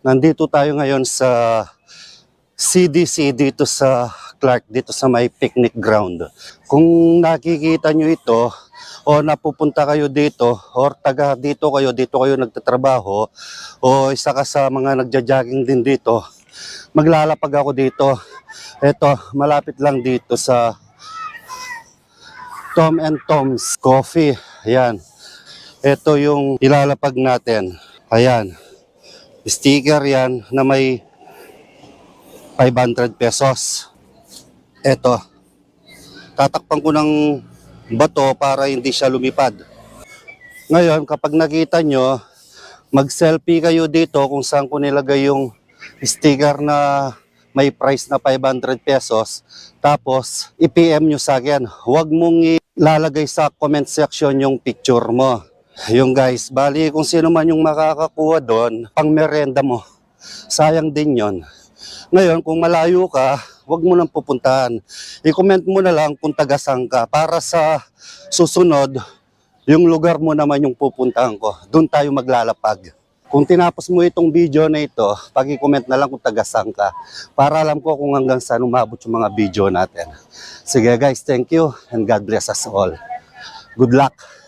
Nandito tayo ngayon sa CDC dito sa Clark, dito sa may picnic ground. Kung nakikita nyo ito o napupunta kayo dito or taga dito kayo nagtatrabaho o isa ka sa mga nagja-jogging din dito, maglalapag ako dito. Ito, malapit lang dito sa Tom and Tom's Coffee. Ayan. Ito yung ilalapag natin. Ayan. Sticker yan na may 500 pesos. Ito. Tatakpan ko ng bato para hindi siya lumipad. Ngayon, kapag nakita nyo, mag-selfie kayo dito kung saan ko nilagay yung sticker na may price na 500 pesos. Tapos, i-PM nyo sa akin. Huwag mong ilalagay sa comment section yung picture mo. Yung guys, bali kung sino man yung makakakuha doon, pang merenda mo. Sayang din yon. Ngayon, kung malayo ka, huwag mo nang pupuntahan. I-comment mo na lang kung taga-saan ka para sa susunod, yung lugar mo naman yung pupuntahan ko. Doon tayo maglalapag. Kung tinapos mo itong video na ito, pag-i-comment na lang kung taga-saan ka para alam ko kung hanggang saan umabot yung mga video natin. Sige guys, thank you and God bless us all. Good luck!